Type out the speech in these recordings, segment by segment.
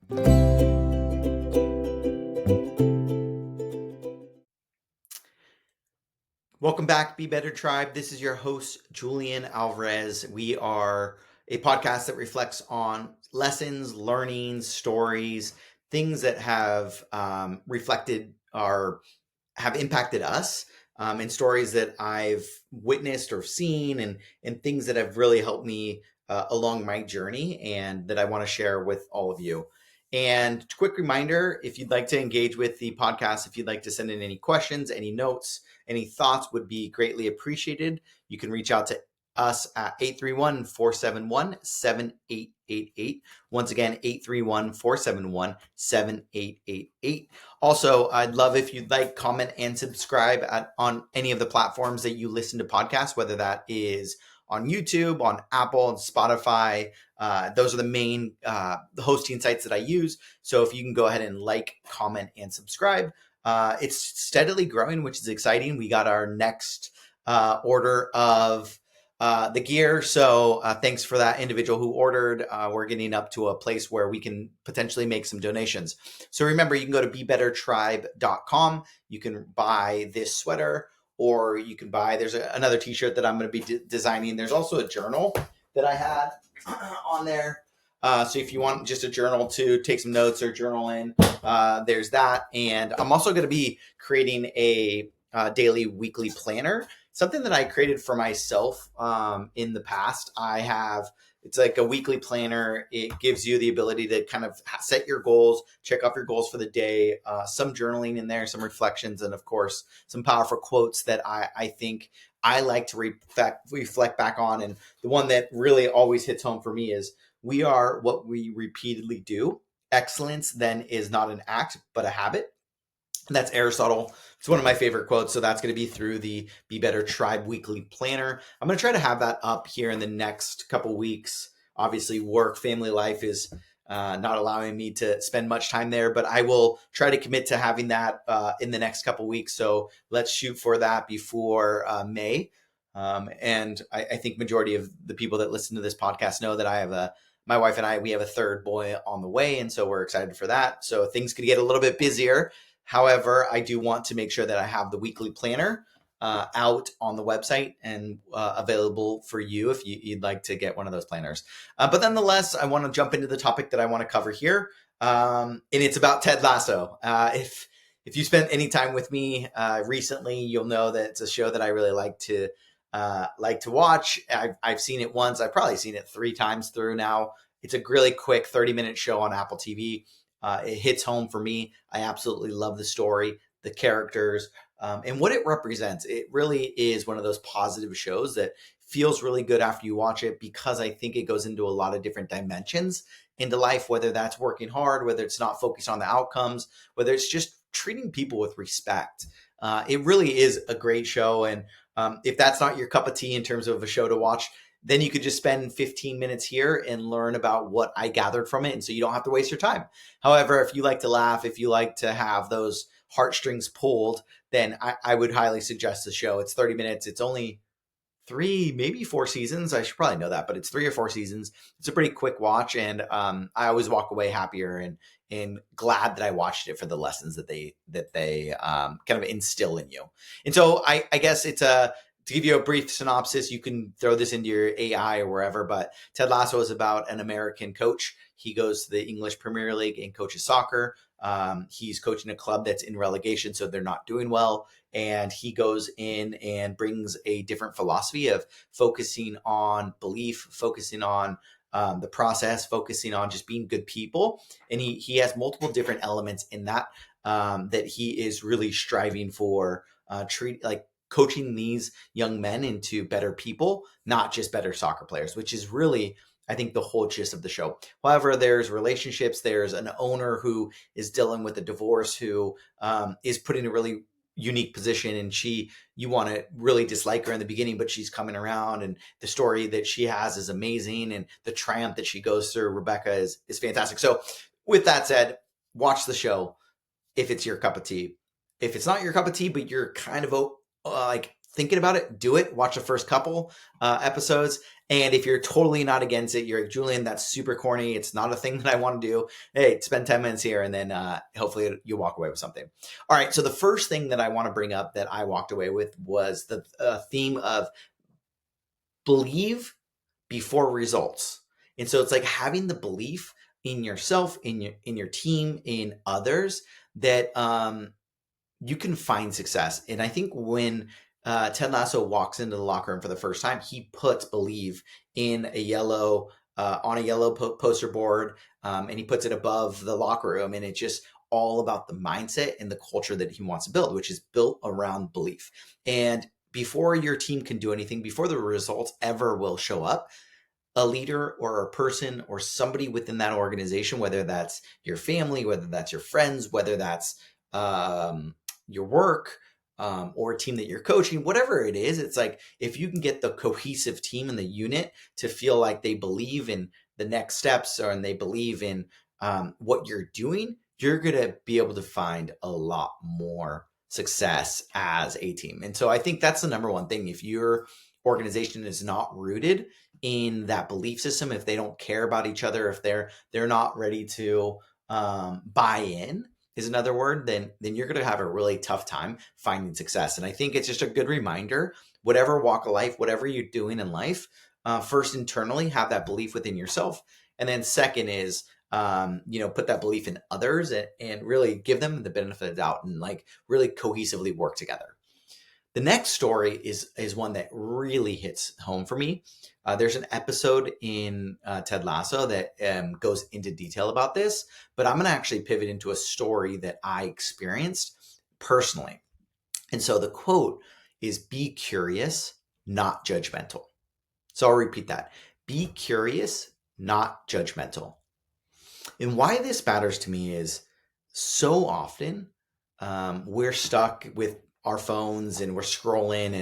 Welcome back, Be Better Tribe. This is your host, Julian Alvarez. We are a podcast that reflects on lessons, learnings, stories, things that have reflected or have impacted us, and stories that I've witnessed or seen, and things that have really helped me along my journey and that I want to share with all of you. And quick reminder, if you'd like to engage with the podcast, if you'd like to send in any questions, any notes, any thoughts would be greatly appreciated. You can reach out to us at 831-471-7888. Once again, 831-471-7888. Also, I'd love if you'd like, comment, and subscribe on any of the platforms that you listen to podcasts, whether that is on YouTube, on Apple, and Spotify. Those are the main hosting sites that I use. So if you can go ahead and like, comment, and subscribe. It's steadily growing, which is exciting. We got our next order of the gear. So thanks for that individual who ordered. We're getting up to a place where we can potentially make some donations. So remember, you can go to BeBetterTribe.com. You can buy this sweater, or you can buy, there's another t-shirt that I'm going to be designing. There's also a journal that I had on there. So if you want just a journal to take some notes or journal in, there's that. And I'm also going to be creating a daily, weekly planner, something that I created for myself in the past. It's like a weekly planner. It gives you the ability to kind of set your goals, check off your goals for the day, some journaling in there, some reflections, and of course, some powerful quotes that I think I like to reflect back on. And the one that really always hits home for me is, we are what we repeatedly do. Excellence then is not an act, but a habit. And that's Aristotle. It's one of my favorite quotes. So that's going to be through the Be Better Tribe weekly planner. I'm going to try to have that up here in the next couple weeks. Obviously, work, family life is not allowing me to spend much time there, but I will try to commit to having that in the next couple weeks. So let's shoot for that before May. And I think majority of the people that listen to this podcast know that my wife and we have a third boy on the way. And so we're excited for that. So things could get a little bit busier. However, I do want to make sure that I have the weekly planner out on the website and available for you if you'd like to get one of those planners. But nonetheless, I want to jump into the topic that I want to cover here. And it's about Ted Lasso. If you spent any time with me recently, you'll know that it's a show that I really like to watch. I've seen it once. I've probably seen it 3 times through now. It's a really quick 30-minute show on Apple TV. It hits home for me. I absolutely love the story, the characters, and what it represents. It really is one of those positive shows that feels really good after you watch it, because I think it goes into a lot of different dimensions into life, whether that's working hard, whether it's not focused on the outcomes, whether it's just treating people with respect. It really is a great show. And if that's not your cup of tea in terms of a show to watch, then you could just spend 15 minutes here and learn about what I gathered from it. And so you don't have to waste your time. However, if you like to laugh, if you like to have those heartstrings pulled, then I would highly suggest the show. It's 30 minutes. It's only 3, maybe 4 seasons. I should probably know that, but it's 3 or 4 seasons. It's a pretty quick watch. And I always walk away happier and glad that I watched it for the lessons that they kind of instill in you. And so I guess to give you a brief synopsis, you can throw this into your AI or wherever, but Ted Lasso is about an American coach. He goes to the English Premier League and coaches soccer. He's coaching a club that's in relegation, so they're not doing well. And he goes in and brings a different philosophy of focusing on belief, focusing on the process, focusing on just being good people. And he has multiple different elements in that that he is really striving for, coaching these young men into better people, not just better soccer players, which is really, I think, the whole gist of the show. However, there's relationships. There's an owner who is dealing with a divorce, who is put in a really unique position, and you want to really dislike her in the beginning, but she's coming around, and the story that she has is amazing, and the triumph that she goes through, Rebecca, is fantastic. So with that said, watch the show if it's your cup of tea. If it's not your cup of tea, but you're kind of thinking about it, do it. Watch the first couple episodes. And if you're totally not against it, you're like, Julian, that's super corny. It's not a thing that I want to do. Hey, spend 10 minutes here and then hopefully you walk away with something. All right. So the first thing that I want to bring up that I walked away with was the theme of believe before results. And so it's like having the belief in yourself, in your team, in others that you can find success. And I think when Ted Lasso walks into the locker room for the first time, he puts believe in a yellow on a yellow poster board, and he puts it above the locker room, and it's just all about the mindset and the culture that he wants to build, which is built around belief. And before your team can do anything, before the results ever will show up, a leader or a person or somebody within that organization, whether that's your family, whether that's your friends, whether that's your work, or a team that you're coaching, whatever it is, it's like if you can get the cohesive team and the unit to feel like they believe in the next steps and they believe in what you're doing, you're going to be able to find a lot more success as a team. And so I think that's the number one thing. If your organization is not rooted in that belief system, if they don't care about each other, if they're not ready to buy in is another word, then you're going to have a really tough time finding success. And I think it's just a good reminder, whatever walk of life, whatever you're doing in life, first internally have that belief within yourself. And then second is, put that belief in others and really give them the benefit of the doubt and like really cohesively work together. The next story is one that really hits home for me. There's an episode in Ted Lasso that goes into detail about this, but I'm going to actually pivot into a story that I experienced personally. And so the quote is, "Be curious, not judgmental." So I'll repeat that. Be curious, not judgmental. And why this matters to me is so often we're stuck with our phones and we're scrolling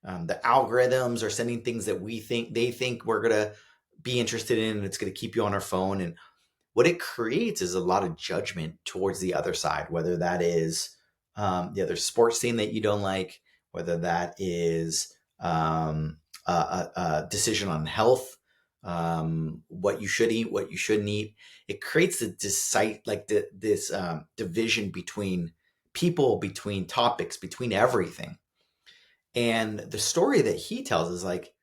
and the algorithms are sending things that they think we're going to be interested in, and it's going to keep you on our phone. And what it creates is a lot of judgment towards the other side, whether that is the other sports team that you don't like, whether that is a decision on health, what you should eat, what you shouldn't eat. It creates this division between people, between topics, between everything. And the story that he tells is like,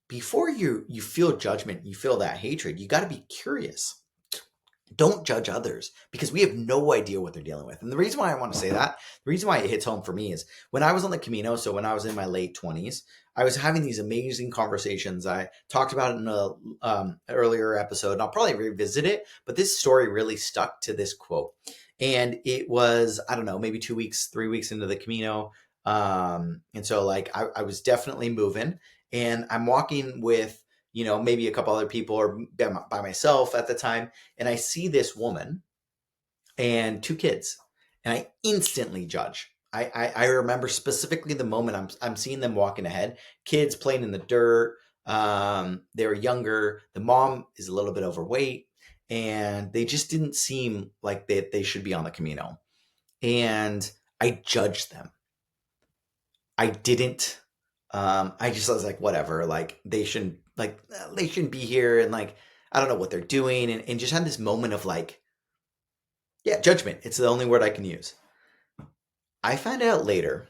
before you feel judgment, you feel that hatred, you got to be curious. Don't judge others because we have no idea what they're dealing with. And the reason why I want to say that, the reason why it hits home for me is when I was on the Camino, so when I was in my late 20s, I was having these amazing conversations. I talked about it in a earlier episode, and I'll probably revisit it, but this story really stuck to this quote. And it was, I don't know, maybe 2 weeks, 3 weeks into the Camino. And so like I was definitely moving, and I'm walking with, maybe a couple other people or by myself at the time. And I see this woman and 2 kids, and I instantly judge. I remember specifically the moment I'm seeing them walking ahead, kids playing in the dirt. They were younger. The mom is a little bit overweight, and they just didn't seem like they should be on the Camino. And I judged them. I didn't. I was like, whatever, like they shouldn't be here, and like I don't know what they're doing, and just had this moment of like, yeah, judgment. It's the only word I can use. I found out later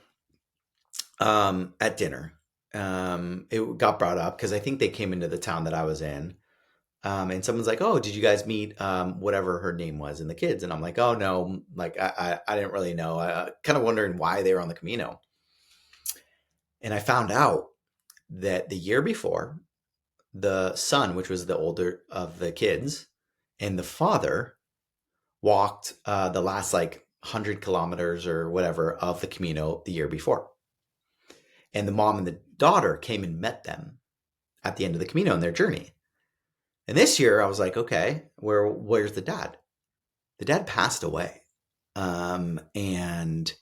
at dinner, it got brought up because I think they came into the town that I was in, and someone's like, "Oh, did you guys meet whatever her name was and the kids?" And I'm like, "Oh no, like I didn't really know. I kind of wondering why they were on the Camino." And I found out that the year before, the son, which was the older of the kids, and the father walked the last like 100 kilometers or whatever of the Camino the year before. And the mom and the daughter came and met them at the end of the Camino in their journey. And this year I was like, okay, where's the dad? The dad passed away. And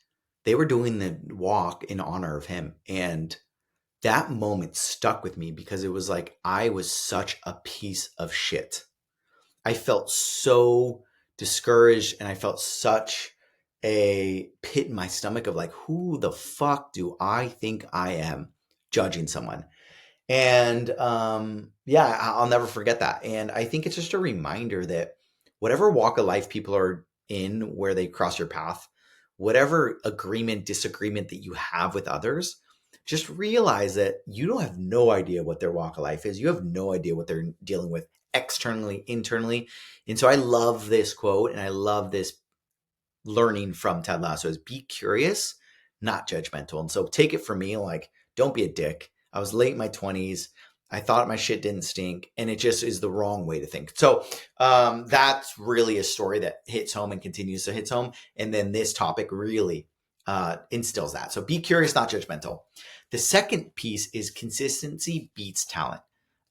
they were doing the walk in honor of him. And that moment stuck with me because it was like I was such a piece of shit. I felt so discouraged, and I felt such a pit in my stomach of like, who the fuck do I think I am judging someone? And yeah, I'll never forget that. And I think it's just a reminder that whatever walk of life people are in where they cross your path, whatever agreement, disagreement that you have with others, just realize that you don't have no idea what their walk of life is. You have no idea what they're dealing with externally, internally. And so I love this quote and I love this learning from Ted Lasso is be curious, not judgmental. And so take it from me, like, don't be a dick. I was late in my 20s. I thought my shit didn't stink, and it just is the wrong way to think. So that's really a story that hits home and continues to hit home. And then this topic really instills that. So be curious, not judgmental. The second piece is consistency beats talent.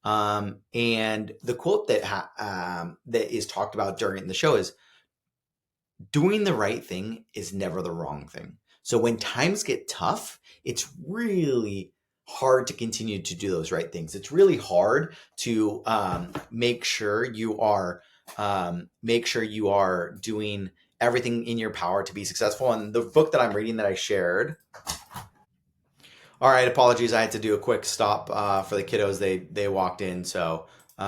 And the quote that is talked about during the show is doing the right thing is never the wrong thing. So when times get tough, it's really hard to continue to do those right things. It's really hard to make sure you are doing everything in your power to be successful. And the book that I'm reading that I shared. All right, apologies. I had to do a quick stop for the kiddos. They walked in, so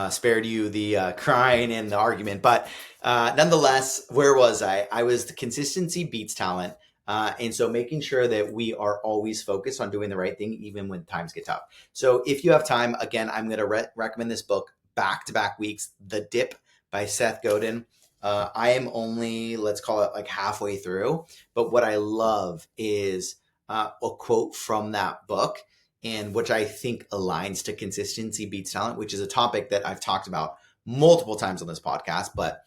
spared you the crying and the argument. But nonetheless, where was I? I was the consistency beats talent. And so making sure that we are always focused on doing the right thing, even when times get tough. So if you have time, again, I'm going to recommend this book back-to-back weeks, The Dip by Seth Godin. I am only, let's call it like halfway through. But what I love is a quote from that book, and which I think aligns to consistency beats talent, which is a topic that I've talked about multiple times on this podcast. But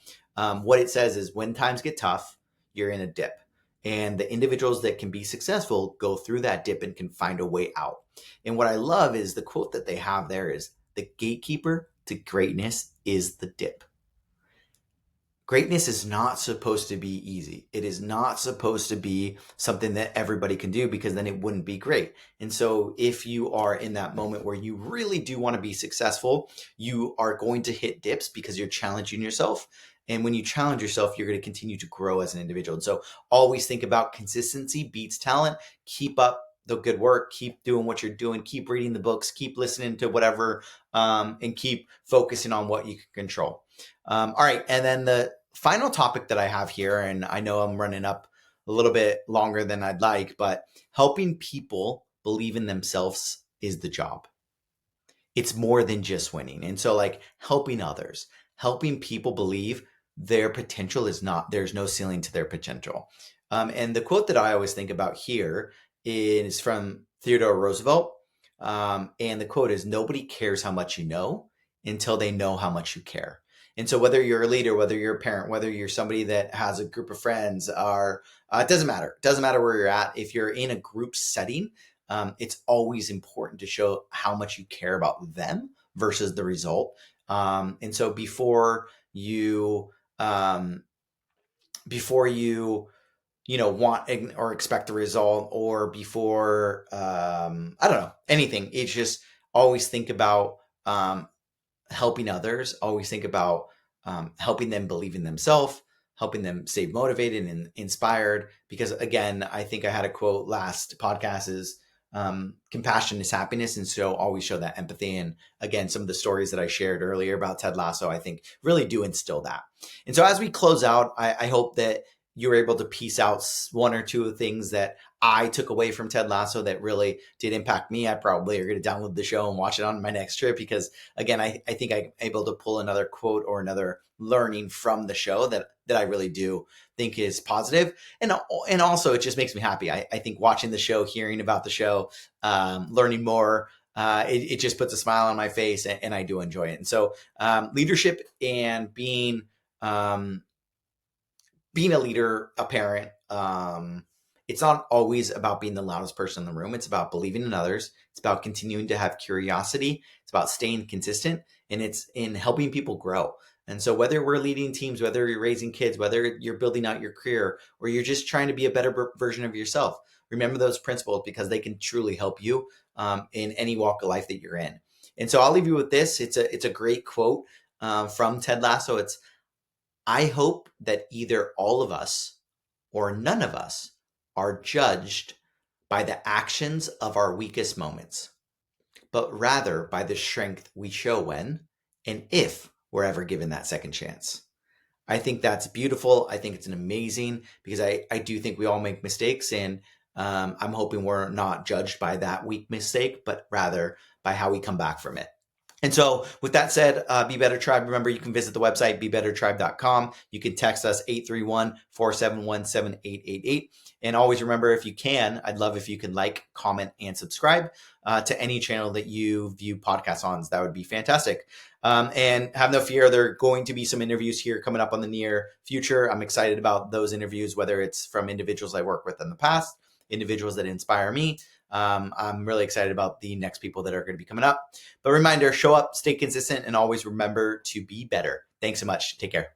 what it says is when times get tough, you're in a dip. And the individuals that can be successful go through that dip and can find a way out. And what I love is the quote that they have there is the gatekeeper to greatness is the dip. Greatness is not supposed to be easy. It is not supposed to be something that everybody can do because then it wouldn't be great. And so if you are in that moment where you really do want to be successful, you are going to hit dips because you're challenging yourself. And when you challenge yourself, you're going to continue to grow as an individual. And so always think about consistency beats talent. Keep up the good work. Keep doing what you're doing. Keep reading the books. Keep listening to whatever, and keep focusing on what you can control. All right. And then the final topic that I have here, and I know I'm running up a little bit longer than I'd like, but helping people believe in themselves is the job. It's more than just winning. And so, like, helping others, helping people believe their potential is not, there's no ceiling to their potential. And the quote that I always think about here is from Theodore Roosevelt. And the quote is, nobody cares how much you know until they know how much you care. And so whether you're a leader, whether you're a parent, whether you're somebody that has a group of friends, or it doesn't matter. It doesn't matter where you're at. If you're in a group setting, it's always important to show how much you care about them versus the result. And so before you want or expect the result, or before I don't know, anything, it's just always think about helping others, always think about helping them believe in themselves, helping them stay motivated and inspired. Because again, I think I had a quote last podcast is compassion is happiness. And so always show that empathy. And again, some of the stories that I shared earlier about Ted Lasso, I think really do instill that. And so as we close out, I hope that you're able to piece out one or two of things that I took away from Ted Lasso that really did impact me. I probably are going to download the show and watch it on my next trip because, again, I think I'm able to pull another quote or another learning from the show that I really do think is positive. And also, it just makes me happy. I think watching the show, hearing about the show, learning more, it just puts a smile on my face, and I do enjoy it. And so leadership and being a leader, a parent, it's not always about being the loudest person in the room. It's about believing in others. It's about continuing to have curiosity. It's about staying consistent, and it's in helping people grow. And so whether we're leading teams, whether you're raising kids, whether you're building out your career, or you're just trying to be a better version of yourself, remember those principles because they can truly help you in any walk of life that you're in. And so I'll leave you with this. It's a great quote from Ted Lasso. It's, I hope that either all of us or none of us are judged by the actions of our weakest moments, but rather by the strength we show when and if we're ever given that second chance. I think that's beautiful. I think it's an amazing, because I do think we all make mistakes, and I'm hoping we're not judged by that weak mistake, but rather by how we come back from it. And so with that said, Be Better Tribe, remember you can visit the website, BeBetterTribe.com. You can text us 831-471-7888. And always remember, if you can, I'd love if you can like, comment, and subscribe to any channel that you view podcasts on. That would be fantastic. And have no fear, there are going to be some interviews here coming up on the near future. I'm excited about those interviews, whether it's from individuals I worked with in the past, individuals that inspire me. I'm really excited about the next people that are going to be coming up. But reminder, show up, stay consistent, and always remember to be better. Thanks so much. Take care.